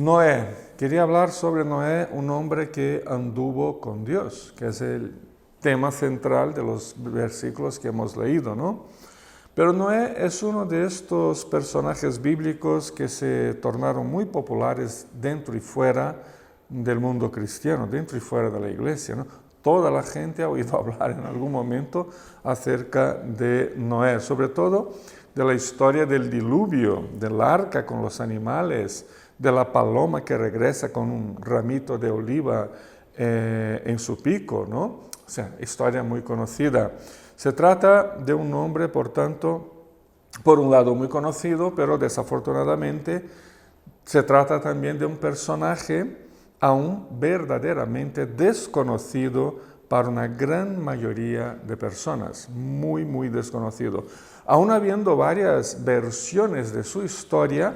Noé. Quería hablar sobre Noé, un hombre que anduvo con Dios, que es el tema central de los versículos que hemos leído, ¿no? Pero Noé es uno de estos personajes bíblicos que se tornaron muy populares dentro y fuera del mundo cristiano, dentro y fuera de la iglesia, ¿no? Toda la gente ha oído hablar en algún momento acerca de Noé, sobre todo de la historia del diluvio, del arca con los animales, de la paloma que regresa con un ramito de oliva en su pico, ¿no? O sea, historia muy conocida. Se trata de un hombre, por tanto, por un lado muy conocido, pero desafortunadamente se trata también de un personaje aún verdaderamente desconocido para una gran mayoría de personas, muy, muy desconocido. Aún habiendo varias versiones de su historia,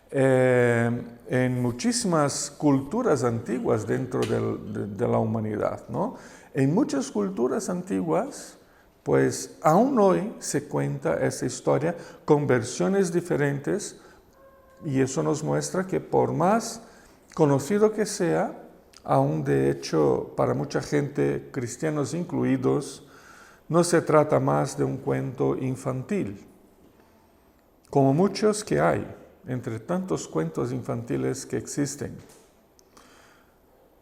en muchísimas culturas antiguas dentro de la humanidad, ¿no? En muchas culturas antiguas, pues aún hoy se cuenta esa historia con versiones diferentes y eso nos muestra que por más conocido que sea, aún de hecho para mucha gente, cristianos incluidos, no se trata más de un cuento infantil, como muchos que hay entre tantos cuentos infantiles que existen.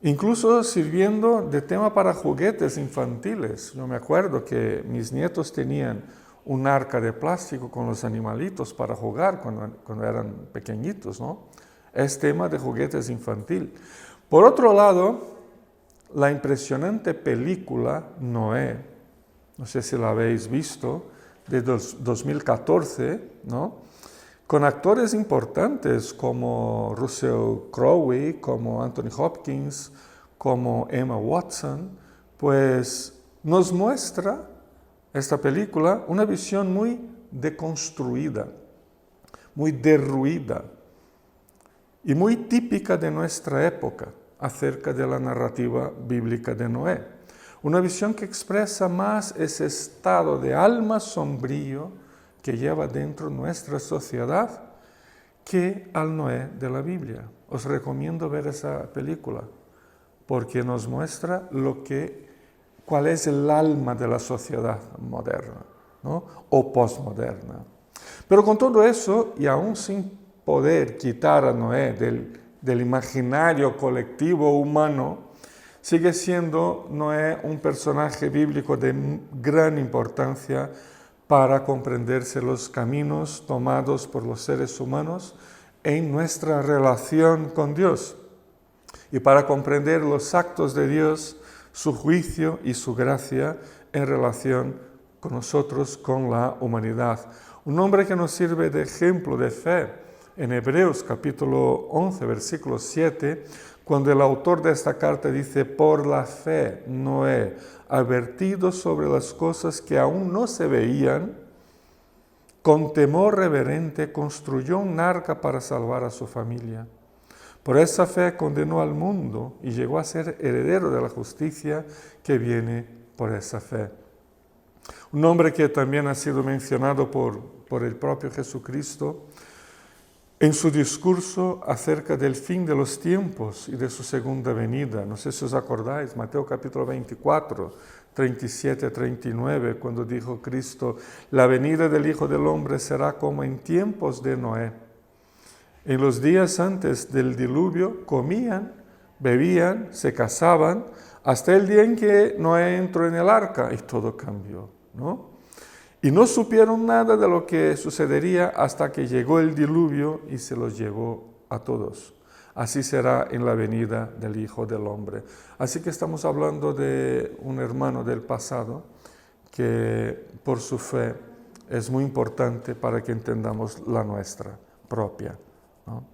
Incluso sirviendo de tema para juguetes infantiles. Yo me acuerdo que mis nietos tenían un arca de plástico con los animalitos para jugar cuando eran pequeñitos, ¿no? Es tema de juguetes infantil. Por otro lado, la impresionante película Noé, no sé si la habéis visto, de 2014, ¿no? Con actores importantes como Russell Crowe, como Anthony Hopkins, como Emma Watson, pues nos muestra esta película una visión muy deconstruida, muy derruida y muy típica de nuestra época acerca de la narrativa bíblica de Noé. Una visión que expresa más ese estado de alma sombrío que lleva dentro nuestra sociedad que al Noé de la Biblia. Os recomiendo ver esa película porque nos muestra cuál es el alma de la sociedad moderna, ¿no? O postmoderna. Pero con todo eso, y aún sin poder quitar a Noé del imaginario colectivo humano, sigue siendo Noé un personaje bíblico de gran importancia para comprenderse los caminos tomados por los seres humanos en nuestra relación con Dios y para comprender los actos de Dios, su juicio y su gracia en relación con nosotros, con la humanidad. Un hombre que nos sirve de ejemplo de fe en Hebreos capítulo 11, versículo 7, cuando el autor de esta carta dice, por la fe, Noé, advertido sobre las cosas que aún no se veían, con temor reverente construyó un arca para salvar a su familia. Por esa fe condenó al mundo y llegó a ser heredero de la justicia que viene por esa fe. Un hombre que también ha sido mencionado por el propio Jesucristo en su discurso acerca del fin de los tiempos y de su segunda venida. No sé si os acordáis, Mateo capítulo 24, 37, 39, cuando dijo Cristo, la venida del Hijo del Hombre será como en tiempos de Noé. En los días antes del diluvio comían, bebían, se casaban, hasta el día en que Noé entró en el arca y todo cambió, ¿no? Y no supieron nada de lo que sucedería hasta que llegó el diluvio y se los llevó a todos. Así será en la venida del Hijo del Hombre. Así que estamos hablando de un hermano del pasado que por su fe es muy importante para que entendamos la nuestra propia, ¿no?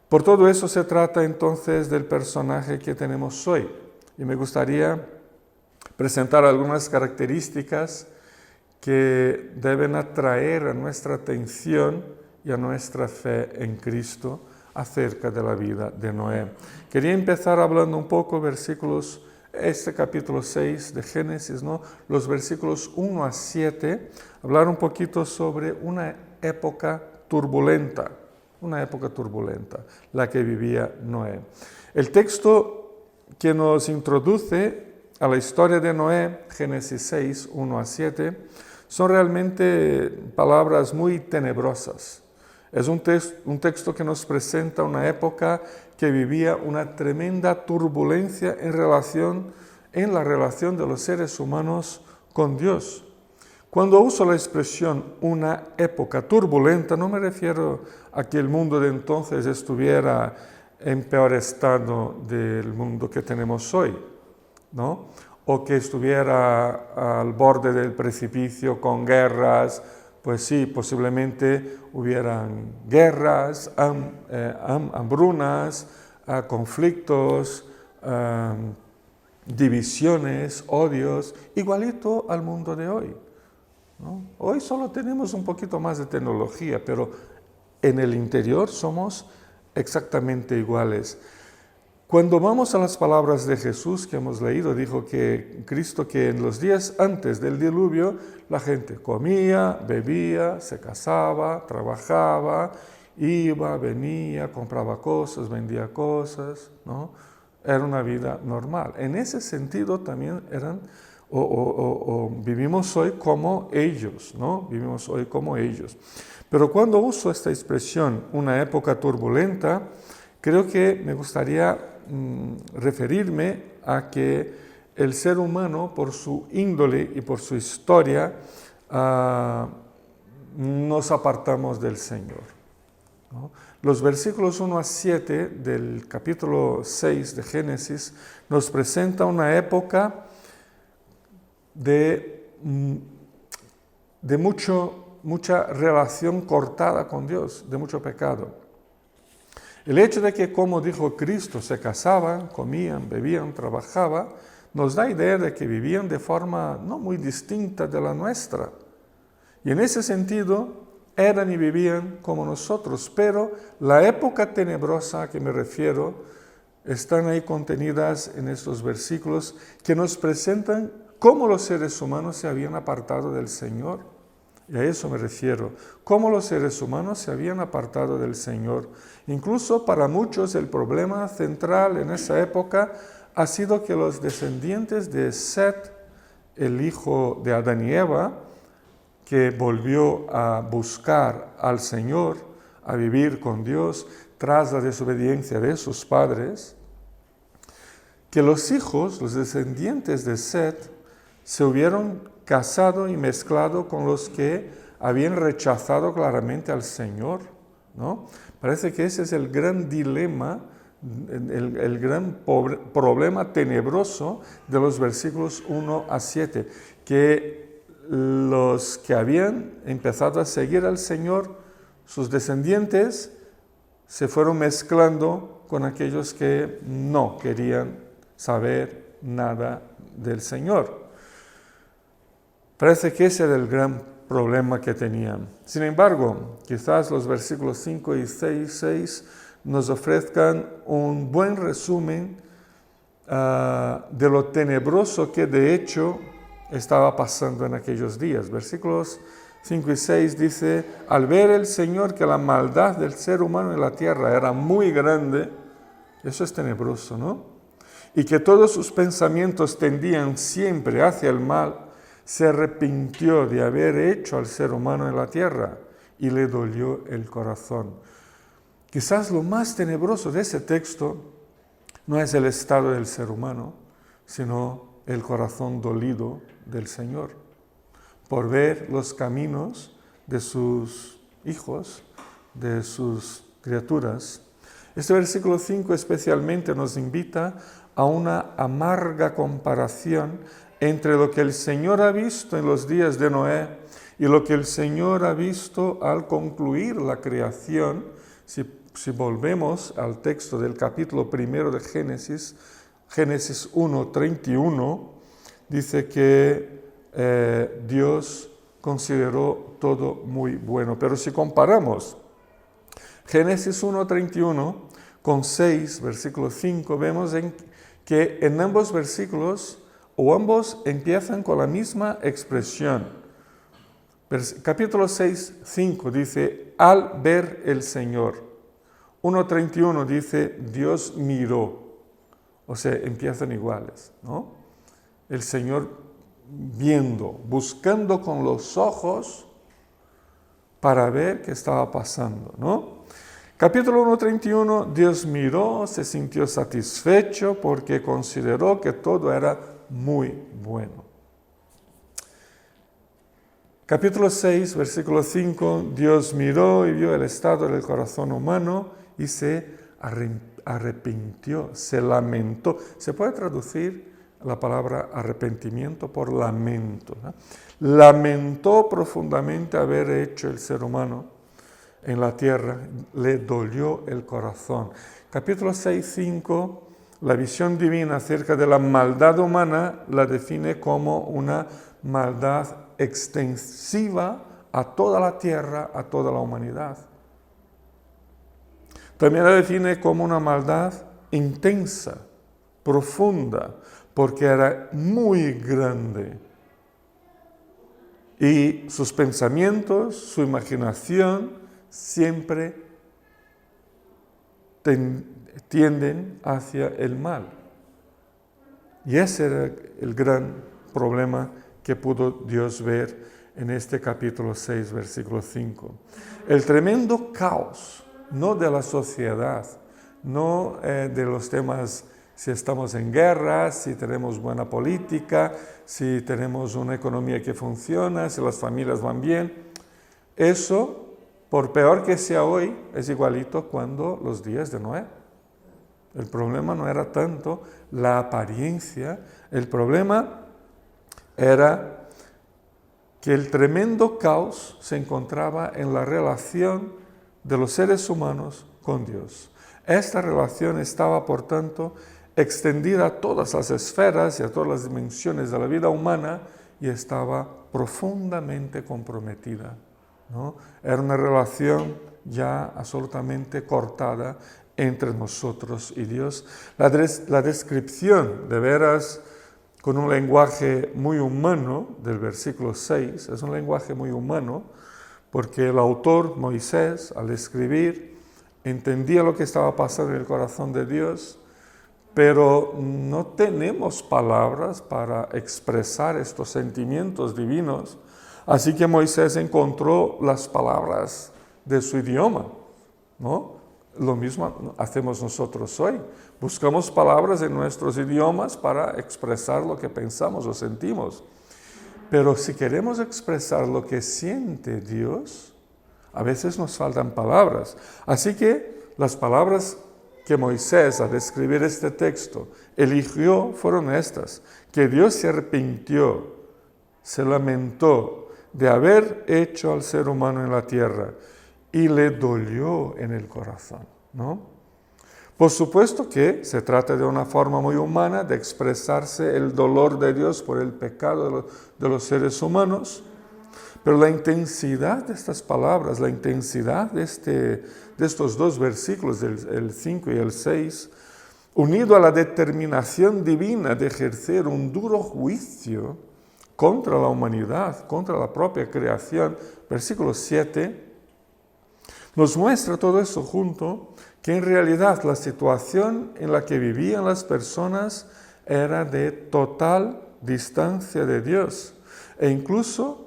Por todo eso se trata entonces del personaje que tenemos hoy. Y me gustaría presentar algunas características que deben atraer a nuestra atención y a nuestra fe en Cristo acerca de la vida de Noé. Quería empezar hablando un poco versículos, este capítulo 6 de Génesis, ¿no? Los versículos 1 a 7, hablar un poquito sobre una época turbulenta, una época turbulenta, la que vivía Noé. El texto que nos introduce a la historia de Noé, Génesis 6, 1 a 7, son realmente palabras muy tenebrosas. Es un texto que nos presenta una época que vivía una tremenda turbulencia en la relación de los seres humanos con Dios. Cuando uso la expresión una época turbulenta, no me refiero a que el mundo de entonces estuviera en peor estado del mundo que tenemos hoy, ¿no? O que estuviera al borde del precipicio con guerras. Pues sí, posiblemente hubieran guerras, hambrunas, conflictos, divisiones, odios, igualito al mundo de hoy, ¿no? Hoy solo tenemos un poquito más de tecnología, pero en el interior somos exactamente iguales. Cuando vamos a las palabras de Jesús que hemos leído, dijo que Cristo, que en los días antes del diluvio la gente comía, bebía, se casaba, trabajaba, iba, venía, compraba cosas, vendía cosas, ¿no? Era una vida normal. En ese sentido también vivimos hoy como ellos, ¿no? Vivimos hoy como ellos. Pero cuando uso esta expresión, una época turbulenta, creo que me gustaría referirme a que el ser humano, por su índole y por su historia, nos apartamos del Señor, ¿no? Los versículos 1 a 7 del capítulo 6 de Génesis nos presenta una época de mucha relación cortada con Dios, de mucho pecado. El hecho de que, como dijo Cristo, se casaban, comían, bebían, trabajaban, nos da idea de que vivían de forma no muy distinta de la nuestra. Y en ese sentido, eran y vivían como nosotros, pero la época tenebrosa a que me refiero están ahí contenidas en estos versículos que nos presentan cómo los seres humanos se habían apartado del Señor. Y a eso me refiero, cómo los seres humanos se habían apartado del Señor. Incluso para muchos el problema central en esa época ha sido que los descendientes de Set, el hijo de Adán y Eva, que volvió a buscar al Señor, a vivir con Dios tras la desobediencia de sus padres, que los hijos, los descendientes de Set, se hubieran casado y mezclado con los que habían rechazado claramente al Señor, ¿no? Parece que ese es el gran dilema, el gran problema tenebroso de los versículos 1 a 7, que los que habían empezado a seguir al Señor, sus descendientes, se fueron mezclando con aquellos que no querían saber nada del Señor. Parece que ese era el gran problema que tenían. Sin embargo, quizás los versículos 5 y 6 nos ofrezcan un buen resumen de lo tenebroso que de hecho estaba pasando en aquellos días. Versículos 5 y 6 dice: al ver el Señor que la maldad del ser humano en la tierra era muy grande, eso es tenebroso, ¿no? Y que todos sus pensamientos tendían siempre hacia el mal, se arrepintió de haber hecho al ser humano en la tierra y le dolió el corazón. Quizás lo más tenebroso de ese texto no es el estado del ser humano, sino el corazón dolido del Señor por ver los caminos de sus hijos, de sus criaturas. Este versículo 5 especialmente nos invita a una amarga comparación entre lo que el Señor ha visto en los días de Noé y lo que el Señor ha visto al concluir la creación. Si volvemos al texto del capítulo 1 de Génesis, Génesis 1:31, dice que Dios consideró todo muy bueno. Pero si comparamos Génesis 1:31 con 6, versículo 5, vemos que en ambos versículos, o ambos empiezan con la misma expresión. Capítulo 6:5 dice: al ver el Señor. 1:31 dice, Dios miró. O sea, empiezan iguales, ¿no? El Señor viendo, buscando con los ojos para ver qué estaba pasando, ¿no? Capítulo 1:31, Dios miró, se sintió satisfecho porque consideró que todo era muy bueno. Capítulo 6, versículo 5, Dios miró y vio el estado del corazón humano y se arrepintió, se lamentó. Se puede traducir la palabra arrepentimiento por lamento, ¿no? Lamentó profundamente haber hecho el ser humano en la tierra, le dolió el corazón. Capítulo 6, 5, la visión divina acerca de la maldad humana la define como una maldad extensiva a toda la tierra, a toda la humanidad. También la define como una maldad intensa, profunda, porque era muy grande. Y sus pensamientos, su imaginación, siempre tienden hacia el mal. Y ese era el gran problema que pudo Dios ver en este capítulo 6, versículo 5. El tremendo caos, no de la sociedad, no de los temas si estamos en guerra, si tenemos buena política, si tenemos una economía que funciona, si las familias van bien. Eso, por peor que sea hoy, es igualito cuando los días de Noé. El problema no era tanto la apariencia, el problema era que el tremendo caos se encontraba en la relación de los seres humanos con Dios. Esta relación estaba, por tanto, extendida a todas las esferas y a todas las dimensiones de la vida humana y estaba profundamente comprometida, ¿no? Era una relación ya absolutamente cortada entre nosotros y Dios. La descripción, de veras, con un lenguaje muy humano, del versículo 6, es un lenguaje muy humano, porque el autor, Moisés, al escribir, entendía lo que estaba pasando en el corazón de Dios, pero no tenemos palabras para expresar estos sentimientos divinos, así que Moisés encontró las palabras de su idioma, ¿no? Lo mismo hacemos nosotros hoy. Buscamos palabras en nuestros idiomas para expresar lo que pensamos o sentimos. Pero si queremos expresar lo que siente Dios, a veces nos faltan palabras. Así que las palabras que Moisés, al escribir este texto, eligió fueron estas: que Dios se arrepintió, se lamentó de haber hecho al ser humano en la tierra y le dolió en el corazón, ¿no? Por supuesto que se trata de una forma muy humana de expresarse el dolor de Dios por el pecado de los seres humanos, pero la intensidad de estas palabras, la intensidad de estos dos versículos, el 5 y el 6, unido a la determinación divina de ejercer un duro juicio contra la humanidad, contra la propia creación, versículo 7, nos muestra todo eso junto, que en realidad la situación en la que vivían las personas era de total distancia de Dios. E incluso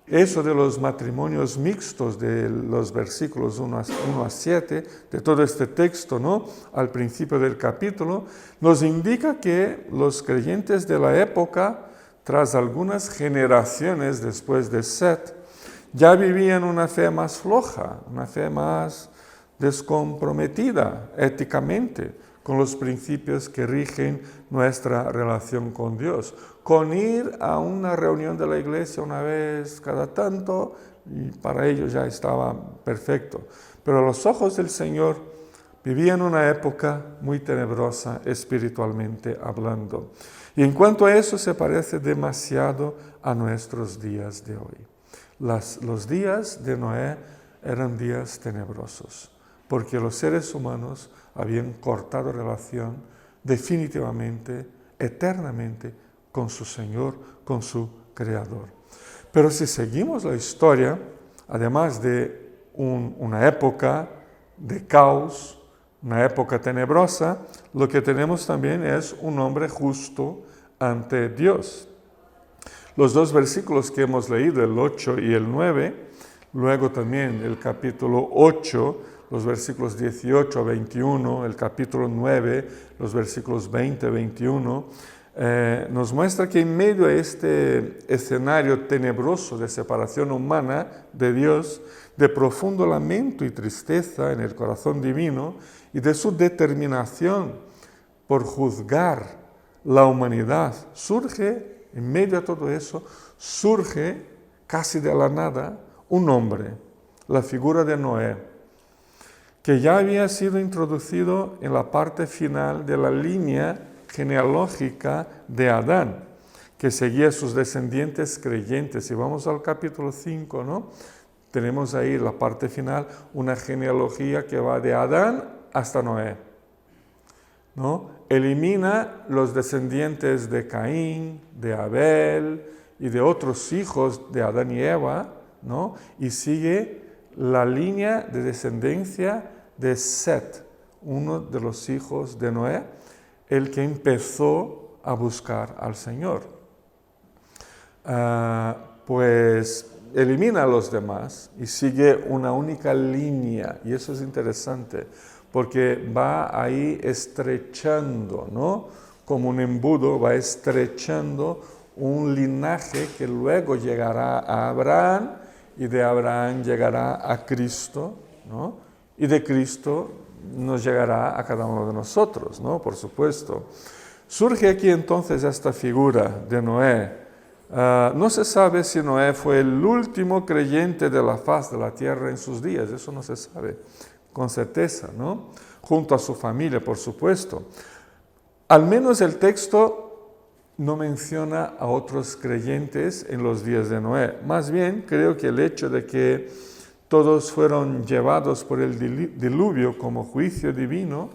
eso de los matrimonios mixtos de los versículos 1 a 7, de todo este texto, ¿no? Al principio del capítulo, nos indica que los creyentes de la época, tras algunas generaciones después de Set, ya vivían una fe más floja, una fe más descomprometida éticamente con los principios que rigen nuestra relación con Dios. Con ir a una reunión de la iglesia una vez cada tanto, y para ellos ya estaba perfecto. Pero a los ojos del Señor vivían una época muy tenebrosa espiritualmente hablando. Y en cuanto a eso se parece demasiado a nuestros días de hoy. Los días de Noé eran días tenebrosos, porque los seres humanos habían cortado relación definitivamente, eternamente, con su Señor, con su Creador. Pero si seguimos la historia, además de una época de caos, una época tenebrosa, lo que tenemos también es un hombre justo ante Dios. Los dos versículos que hemos leído, el 8 y el 9, luego también el capítulo 8, los versículos 18 a 21, el capítulo 9, los versículos 20 a 21, nos muestra que en medio de este escenario tenebroso de separación humana de Dios, de profundo lamento y tristeza en el corazón divino y de su determinación por juzgar la humanidad, surge, en medio de todo eso, surge casi de la nada un hombre, la figura de Noé, que ya había sido introducido en la parte final de la línea genealógica de Adán, que seguía a sus descendientes creyentes. Si vamos al capítulo 5, ¿no? Tenemos ahí la parte final, una genealogía que va de Adán hasta Noé, ¿no? Elimina los descendientes de Caín, de Abel y de otros hijos de Adán y Eva, ¿no? Y sigue la línea de descendencia de Set, uno de los hijos de Noé, el que empezó a buscar al Señor. Pues elimina a los demás y sigue una única línea, y eso es interesante, porque va ahí estrechando, ¿no? Como un embudo, va estrechando un linaje que luego llegará a Abraham, y de Abraham llegará a Cristo, ¿no? Y de Cristo nos llegará a cada uno de nosotros, ¿no? Por supuesto. Surge aquí entonces esta figura de Noé. No se sabe si Noé fue el último creyente de la faz de la tierra en sus días, eso no se sabe con certeza, ¿no? Junto a su familia, por supuesto. Al menos el texto no menciona a otros creyentes en los días de Noé. Más bien, creo que el hecho de que todos fueron llevados por el diluvio como juicio divino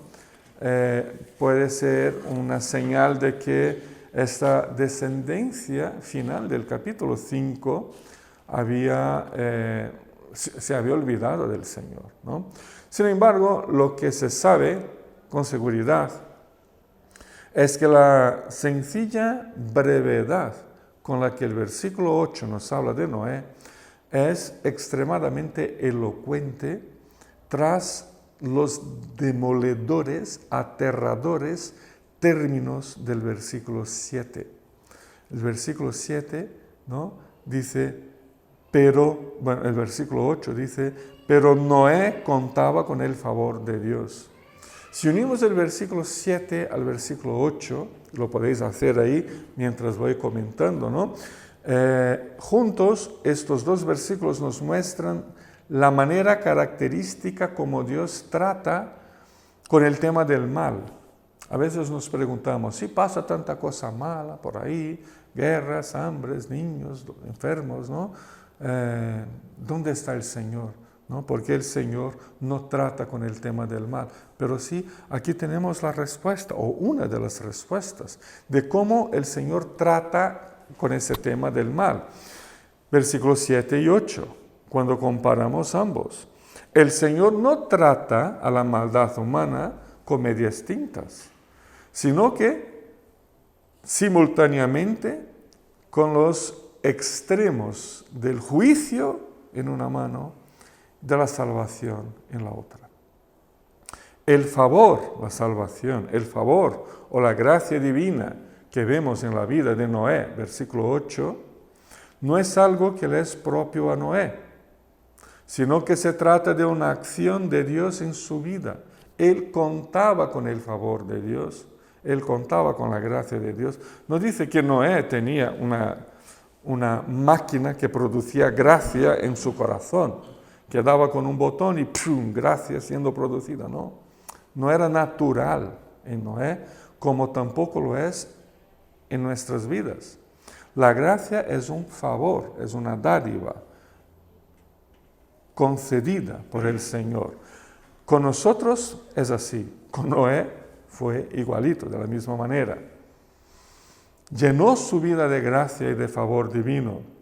puede ser una señal de que esta descendencia final del capítulo 5 se había olvidado del Señor, ¿no? Sin embargo, lo que se sabe con seguridad es que la sencilla brevedad con la que el versículo 8 nos habla de Noé es extremadamente elocuente tras los demoledores, aterradores términos del versículo 7. El versículo 7, ¿no? Dice, el versículo 8 dice, pero Noé contaba con el favor de Dios. Si unimos el versículo 7 al versículo 8, lo podéis hacer ahí mientras voy comentando, ¿no? Juntos, estos dos versículos nos muestran la manera característica como Dios trata con el tema del mal. A veces nos preguntamos, si pasa tanta cosa mala por ahí, guerras, hambres, niños, enfermos, ¿no? ¿Dónde está el Señor? ¿No? Porque el Señor no trata con el tema del mal. Pero sí, aquí tenemos la respuesta, o una de las respuestas, de cómo el Señor trata con ese tema del mal. Versículos 7 y 8, cuando comparamos ambos. El Señor no trata a la maldad humana con medias tintas, sino que simultáneamente con los extremos del juicio en una mano, de la salvación en la otra. El favor, la salvación, el favor o la gracia divina que vemos en la vida de Noé, versículo 8, no es algo que le es propio a Noé, sino que se trata de una acción de Dios en su vida. Él contaba con el favor de Dios, él contaba con la gracia de Dios. No dice que Noé tenía una máquina que producía gracia en su corazón, que daba con un botón y ¡pum!, gracia siendo producida. No era natural en Noé, como tampoco lo es en nuestras vidas. La gracia es un favor, es una dádiva concedida por el Señor. Con nosotros es así, con Noé fue igualito, de la misma manera. Llenó su vida de gracia y de favor divino.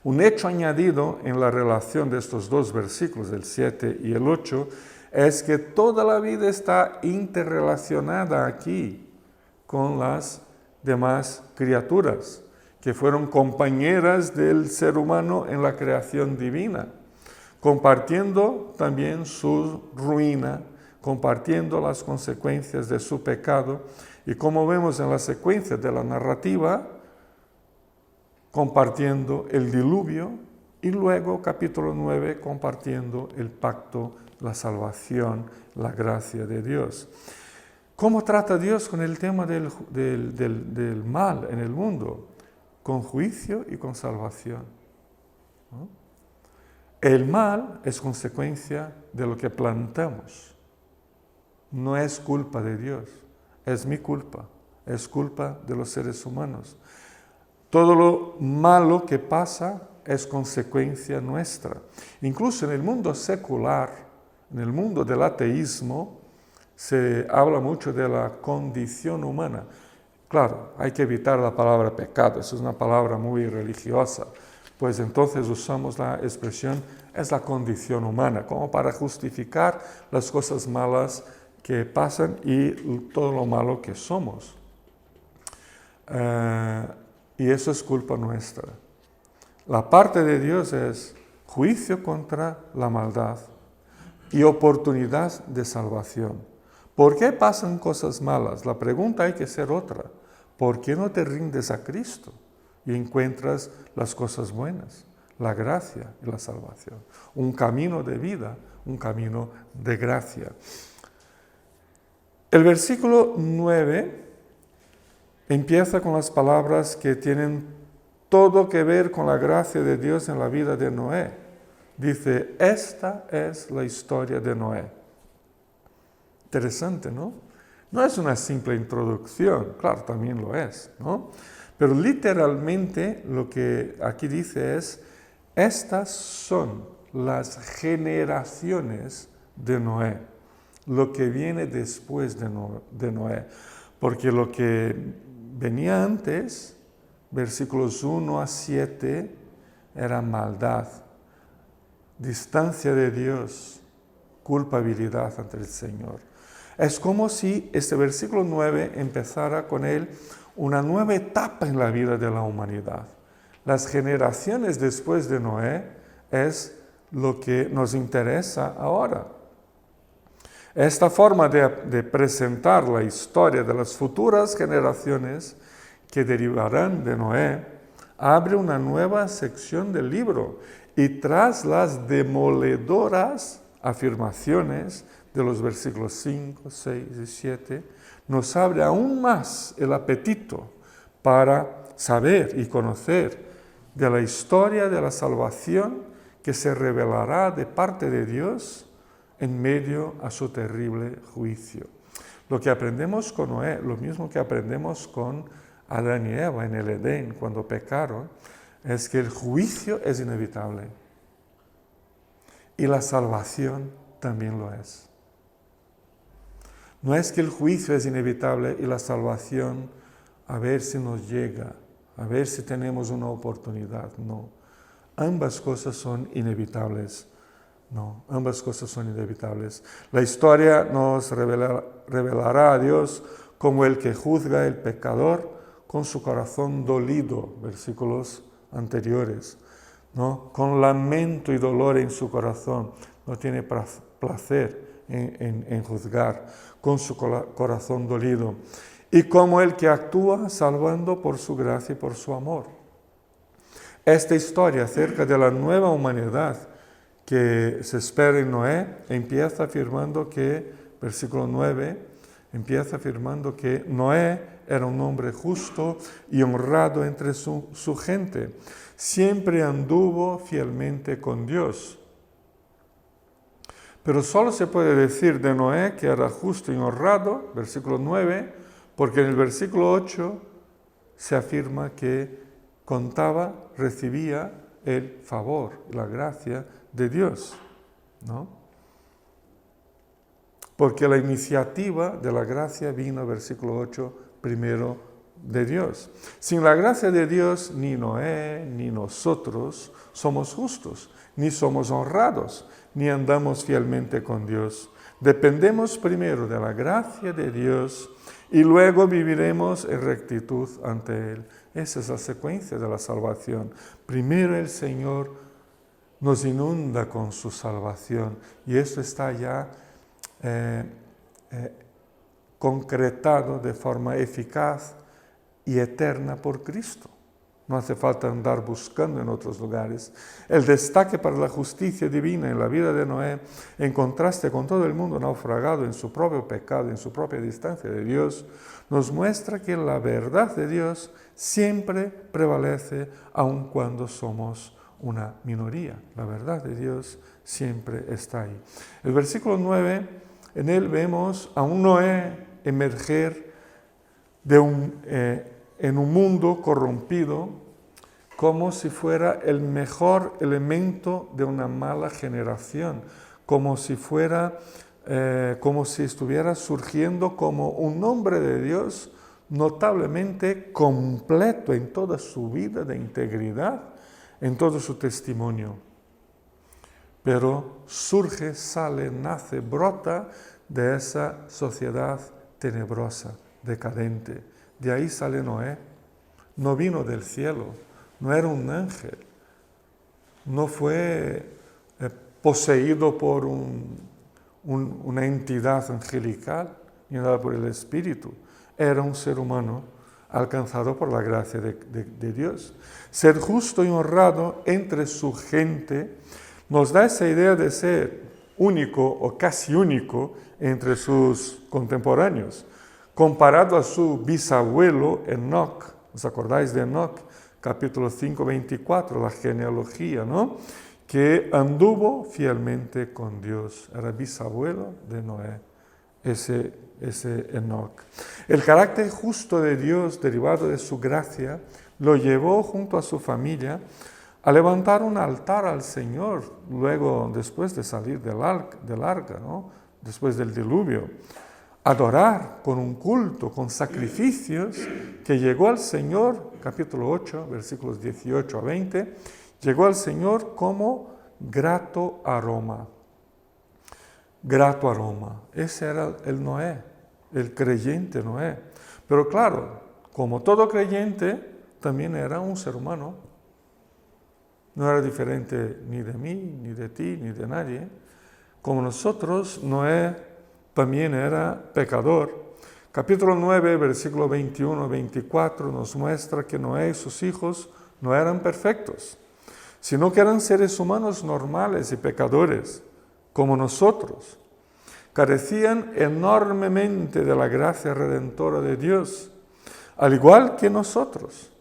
Un hecho añadido en la relación de estos dos versículos, el 7 y el 8, es que toda la vida está interrelacionada aquí con las demás criaturas, que fueron compañeras del ser humano en la creación divina, compartiendo también su ruina, compartiendo las consecuencias de su pecado, y como vemos en la secuencia de la narrativa, compartiendo el diluvio, y luego, capítulo 9, compartiendo el pacto, la salvación, la gracia de Dios. ¿Cómo trata Dios con el tema del mal en el mundo? Con juicio y con salvación, ¿no? El mal es consecuencia de lo que plantamos. No es culpa de Dios, es mi culpa, es culpa de los seres humanos. Todo lo malo que pasa es consecuencia nuestra. Incluso en el mundo secular, en el mundo del ateísmo, se habla mucho de la condición humana. Claro, hay que evitar la palabra pecado, eso es una palabra muy religiosa. Pues entonces usamos la expresión, es la condición humana, como para justificar las cosas malas que pasan y todo lo malo que somos. Y eso es culpa nuestra. La parte de Dios es juicio contra la maldad y oportunidad de salvación. ¿Por qué pasan cosas malas? La pregunta hay que ser otra. ¿Por qué no te rindes a Cristo y encuentras las cosas buenas, la gracia y la salvación? Un camino de vida, un camino de gracia. El versículo 9 empieza con las palabras que tienen todo que ver con la gracia de Dios en la vida de Noé. Dice, esta es la historia de Noé. Interesante, ¿no? No es una simple introducción, claro, también lo es, ¿no? Pero literalmente lo que aquí dice es, estas son las generaciones de Noé, lo que viene después de Noé. Porque lo que venía antes, versículos 1 a 7, era maldad, distancia de Dios, culpabilidad ante el Señor. Es como si este versículo 9 empezara con él una nueva etapa en la vida de la humanidad. Las generaciones después de Noé es lo que nos interesa ahora. Esta forma de presentar la historia de las futuras generaciones que derivarán de Noé abre una nueva sección del libro y tras las demoledoras afirmaciones de los versículos 5, 6 y 7, nos abre aún más el apetito para saber y conocer de la historia de la salvación que se revelará de parte de Dios en medio a su terrible juicio. Lo que aprendemos con Noé, lo mismo que aprendemos con Adán y Eva en el Edén cuando pecaron, es que el juicio es inevitable y la salvación también lo es. No es que el juicio es inevitable y la salvación a ver si nos llega, a ver si tenemos una oportunidad. No, ambas cosas son inevitables. No, ambas cosas son inevitables. La historia nos revelará a Dios como el que juzga el pecador con su corazón dolido, versículos anteriores, ¿no? Con lamento y dolor en su corazón, no tiene placer en juzgar, con su corazón dolido, y como el que actúa salvando por su gracia y por su amor. Esta historia acerca de la nueva humanidad que se espera en Noé empieza afirmando que, versículo 9, empieza afirmando que Noé era un hombre justo y honrado entre su gente. Siempre anduvo fielmente con Dios. Pero solo se puede decir de Noé que era justo y honrado, versículo 9, porque en el versículo 8 se afirma que recibía el favor, la gracia de Dios, ¿no? Porque la iniciativa de la gracia vino, versículo 8, primero de Dios. Sin la gracia de Dios, ni Noé, ni nosotros somos justos, ni somos honrados, ni andamos fielmente con Dios. Dependemos primero de la gracia de Dios y luego viviremos en rectitud ante Él. Esa es la secuencia de la salvación. Primero el Señor nos inunda con su salvación y esto está ya concretado de forma eficaz y eterna por Cristo. No hace falta andar buscando en otros lugares. El destaque para la justicia divina en la vida de Noé, en contraste con todo el mundo naufragado en su propio pecado, en su propia distancia de Dios, nos muestra que la verdad de Dios siempre prevalece aun cuando somos una minoría. La verdad de Dios siempre está ahí. El versículo 9, en él vemos a un Noé emerger en un mundo corrompido como si fuera el mejor elemento de una mala generación, como si estuviera surgiendo como un hombre de Dios notablemente completo en toda su vida de integridad, en todo su testimonio. Pero surge, sale, nace, brota de esa sociedad tenebrosa, decadente. De ahí sale Noé. No vino del cielo, no era un ángel, no fue poseído por una entidad angelical, ni nada por el Espíritu. Era un ser humano alcanzado por la gracia de Dios. Ser justo y honrado entre su gente nos da esa idea de ser único o casi único entre sus contemporáneos. Comparado a su bisabuelo Enoc, ¿os acordáis de Enoc? Capítulo 5, 24, la genealogía, ¿no? Que anduvo fielmente con Dios. Era bisabuelo de Noé, ese Enoc. El carácter justo de Dios, derivado de su gracia, lo llevó junto a su familia a levantar un altar al Señor, luego, después de salir del arca, ¿no? Después del diluvio. Adorar con un culto, con sacrificios, que llegó al Señor, capítulo 8, versículos 18 a 20, llegó al Señor como grato aroma. Grato aroma. Ese era el Noé, el creyente Noé. Pero claro, como todo creyente, también era un ser humano. No era diferente ni de mí, ni de ti, ni de nadie. Como nosotros, Noé también era pecador. Capítulo 9, versículo 21-24 nos muestra que Noé y sus hijos no eran perfectos, sino que eran seres humanos normales y pecadores, como nosotros. Carecían enormemente de la gracia redentora de Dios, al igual que nosotros.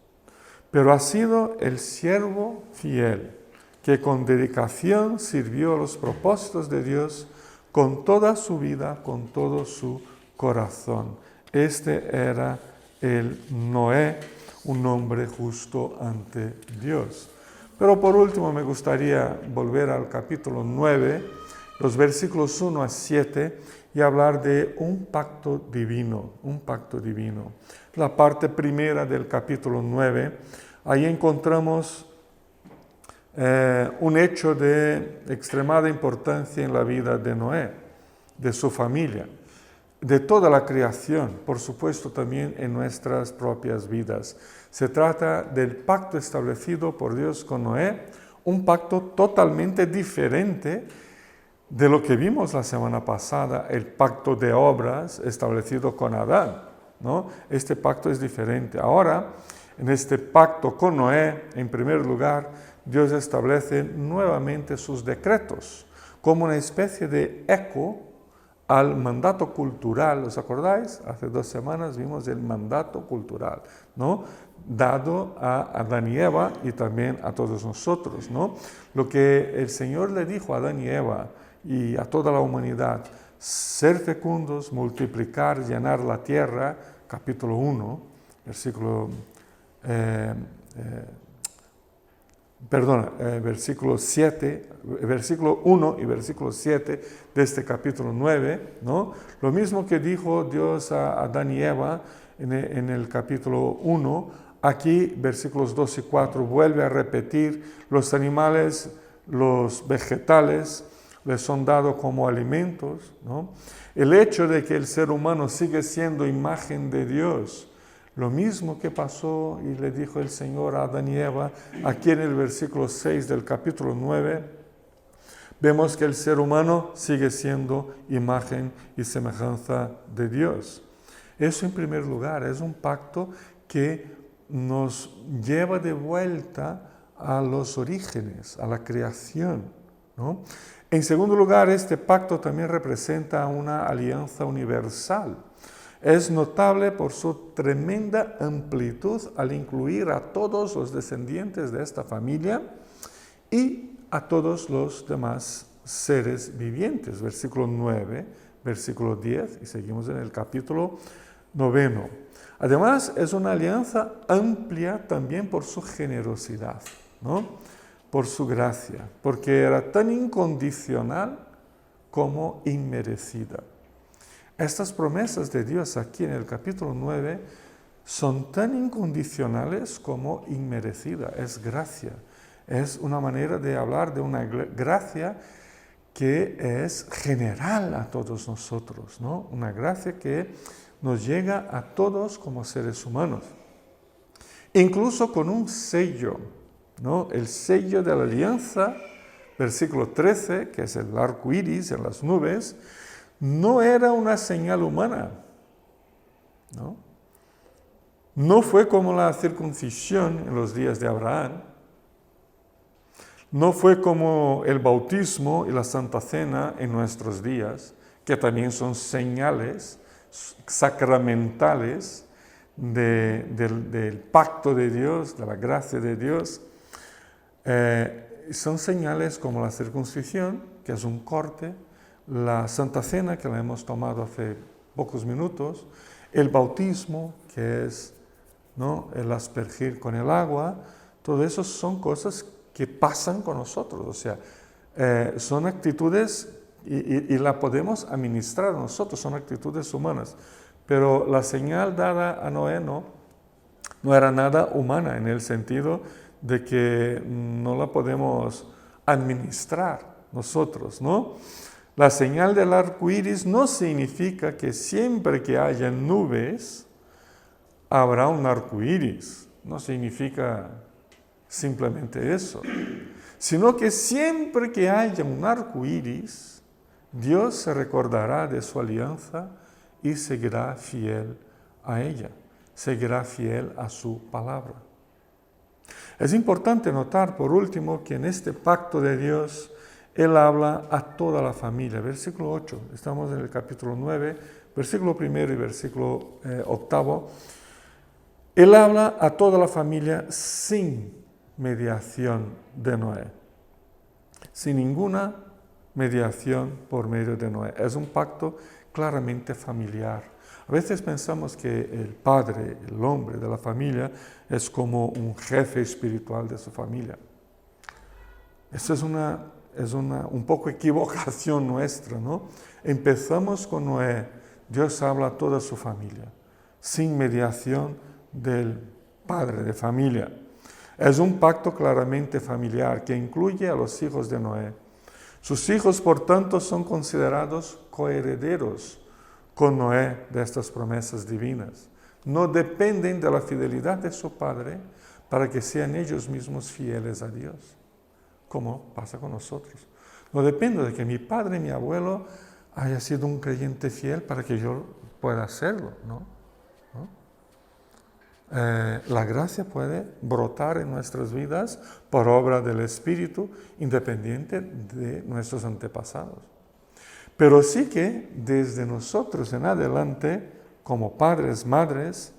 Pero ha sido el siervo fiel, que con dedicación sirvió a los propósitos de Dios con toda su vida, con todo su corazón. Este era el Noé, un hombre justo ante Dios. Pero por último me gustaría volver al capítulo 9, los versículos 1 a 7, y hablar de un pacto divino, La parte primera del capítulo 9, ahí encontramos un hecho de extremada importancia en la vida de Noé, de su familia, de toda la creación, por supuesto también en nuestras propias vidas. Se trata del pacto establecido por Dios con Noé, un pacto totalmente diferente de lo que vimos la semana pasada, el pacto de obras establecido con Adán, ¿no? Este pacto es diferente. Ahora, en este pacto con Noé, en primer lugar, Dios establece nuevamente sus decretos como una especie de eco al mandato cultural. ¿Os acordáis? Hace 2 semanas vimos el mandato cultural, ¿no? Dado a Adán y Eva y también a todos nosotros, ¿no? Lo que el Señor le dijo a Adán y Eva y a toda la humanidad: ser fecundos, multiplicar, llenar la tierra, capítulo 1, versículo versículo 1 y versículo 7 de este capítulo 9, ¿no? Lo mismo que dijo Dios a Adán y Eva en el capítulo 1, aquí versículos 2 y 4 vuelve a repetir: los animales, los vegetales, les son dados como alimentos, ¿no? El hecho de que el ser humano sigue siendo imagen de Dios, lo mismo que pasó y le dijo el Señor a Adán y Eva, aquí en el versículo 6 del capítulo 9, vemos que el ser humano sigue siendo imagen y semejanza de Dios. Eso en primer lugar, es un pacto que nos lleva de vuelta a los orígenes, a la creación, ¿no? En segundo lugar, este pacto también representa una alianza universal. Es notable por su tremenda amplitud al incluir a todos los descendientes de esta familia y a todos los demás seres vivientes. Versículo 9, versículo 10, y seguimos en el capítulo 9. Además, es una alianza amplia también por su generosidad, ¿no? Por su gracia, porque era tan incondicional como inmerecida. Estas promesas de Dios aquí en el capítulo 9 son tan incondicionales como inmerecidas. Es gracia. Es una manera de hablar de una gracia que es general a todos nosotros, ¿no? Una gracia que nos llega a todos como seres humanos. Incluso con un sello, ¿no? El sello de la alianza, versículo 13, que es el arco iris en las nubes, no era una señal humana, ¿no? No fue como la circuncisión en los días de Abraham, no fue como el bautismo y la Santa Cena en nuestros días, que también son señales sacramentales del pacto de Dios, de la gracia de Dios. Son señales como la circuncisión, que es un corte, la Santa Cena, que la hemos tomado hace pocos minutos, el bautismo, que es, ¿no?, el aspergir con el agua. Todo eso son cosas que pasan con nosotros, o sea, son actitudes y la podemos administrar nosotros, son actitudes humanas. Pero la señal dada a Noé no era nada humana, en el sentido de que no la podemos administrar nosotros, ¿no? La señal del arco iris no significa que siempre que haya nubes habrá un arco iris. No significa simplemente eso, sino que siempre que haya un arco iris, Dios se recordará de su alianza y seguirá fiel a ella, seguirá fiel a su palabra. Es importante notar, por último, que en este pacto de Dios, Él habla a toda la familia. Versículo 8, estamos en el capítulo 9, versículo 1 y versículo 8. Él habla a toda la familia sin mediación de Noé, sin ninguna mediación por medio de Noé. Es un pacto claramente familiar. A veces pensamos que el padre, el hombre de la familia, es como un jefe espiritual de su familia. Eso es un poco equivocación nuestra, ¿no? Empezamos con Noé, Dios habla a toda su familia, sin mediación del padre de familia. Es un pacto claramente familiar que incluye a los hijos de Noé. Sus hijos, por tanto, son considerados coherederos con Noé de estas promesas divinas. No dependen de la fidelidad de su padre para que sean ellos mismos fieles a Dios, como pasa con nosotros. No depende de que mi padre, mi abuelo, haya sido un creyente fiel para que yo pueda hacerlo, ¿no? La gracia puede brotar en nuestras vidas por obra del Espíritu, independiente de nuestros antepasados. Pero sí que desde nosotros en adelante, como padres, madres,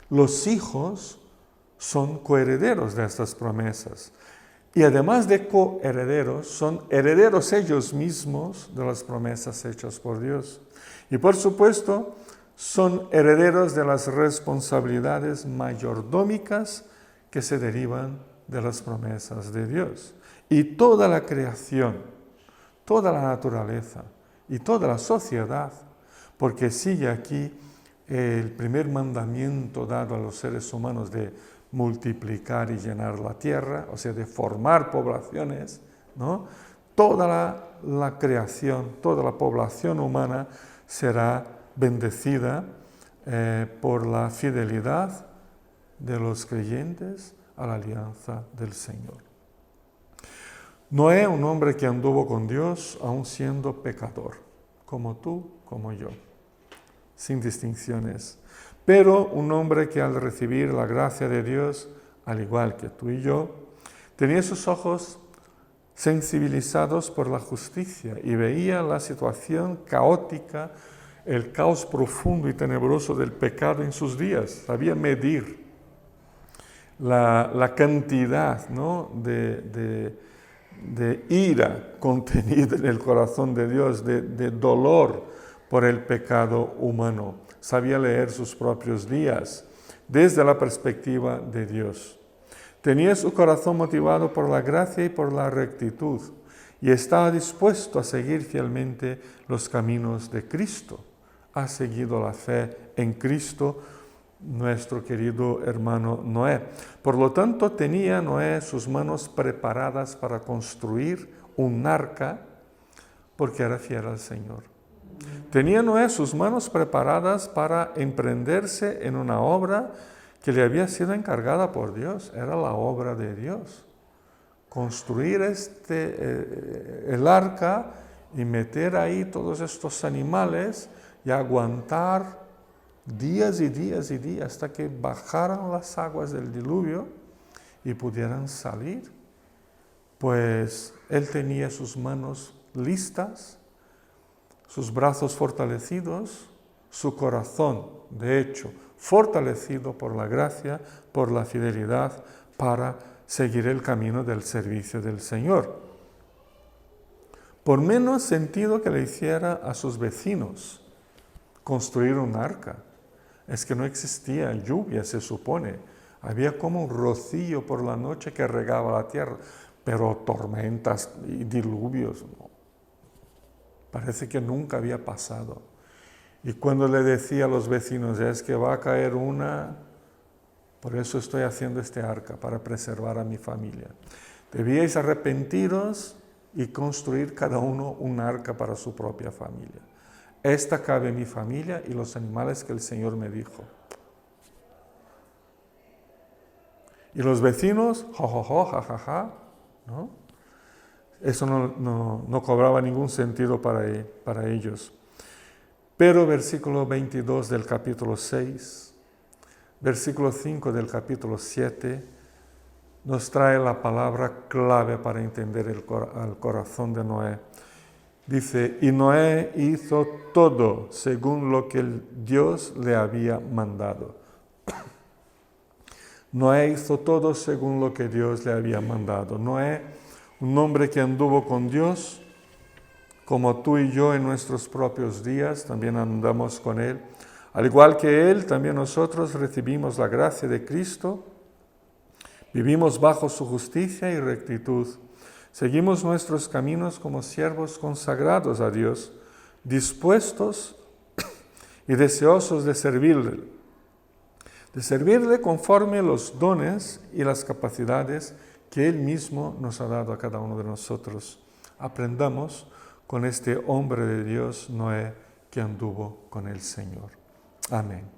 los hijos son coherederos de estas promesas. Y además de coherederos, son herederos ellos mismos de las promesas hechas por Dios. Y por supuesto, son herederos de las responsabilidades mayordómicas que se derivan de las promesas de Dios. Y toda la creación, toda la naturaleza y toda la sociedad, porque sigue aquí el primer mandamiento dado a los seres humanos de multiplicar y llenar la tierra, o sea, de formar poblaciones, ¿no? toda la creación, toda la población humana será bendecida por la fidelidad de los creyentes a la alianza del Señor. Noé, un hombre que anduvo con Dios, aun siendo pecador, como tú, como yo, sin distinciones. Pero un hombre que al recibir la gracia de Dios, al igual que tú y yo, tenía sus ojos sensibilizados por la justicia y veía la situación caótica, el caos profundo y tenebroso del pecado en sus días. Sabía medir la cantidad, ¿no?, de ira contenida en el corazón de Dios, de dolor por el pecado humano. Sabía leer sus propios días desde la perspectiva de Dios. Tenía su corazón motivado por la gracia y por la rectitud y estaba dispuesto a seguir fielmente los caminos de Cristo. Ha seguido la fe en Cristo, nuestro querido hermano Noé. Por lo tanto, tenía Noé sus manos preparadas para construir un arca porque era fiel al Señor. Tenía Noé sus manos preparadas para emprenderse en una obra que le había sido encargada por Dios. Era la obra de Dios. Construir el arca y meter ahí todos estos animales y aguantar días y días y días hasta que bajaran las aguas del diluvio y pudieran salir. Pues él tenía sus manos listas, sus brazos fortalecidos, su corazón, de hecho, fortalecido por la gracia, por la fidelidad, para seguir el camino del servicio del Señor. Por menos sentido que le hiciera a sus vecinos construir un arca, es que no existía lluvia, se supone. Había como un rocío por la noche que regaba la tierra, pero tormentas y diluvios, no. Parece que nunca había pasado. Y cuando le decía a los vecinos, es que va a caer una, por eso estoy haciendo este arca, para preservar a mi familia. Debíais arrepentiros y construir cada uno un arca para su propia familia. Esta cabe mi familia y los animales que el Señor me dijo. Y los vecinos, jajaja, ¿no? Eso no cobraba ningún sentido para ellos. Pero versículo 22 del capítulo 6, versículo 5 del capítulo 7, nos trae la palabra clave para entender el corazón de Noé. Dice, y Noé hizo todo según lo que Dios le había mandado. Noé hizo todo según lo que Dios le había mandado. Noé, un hombre que anduvo con Dios, como tú y yo en nuestros propios días, también andamos con Él. Al igual que Él, también nosotros recibimos la gracia de Cristo, vivimos bajo su justicia y rectitud. Seguimos nuestros caminos como siervos consagrados a Dios, dispuestos y deseosos de servirle conforme los dones y las capacidades que Él mismo nos ha dado a cada uno de nosotros. Aprendamos con este hombre de Dios, Noé, que anduvo con el Señor. Amén.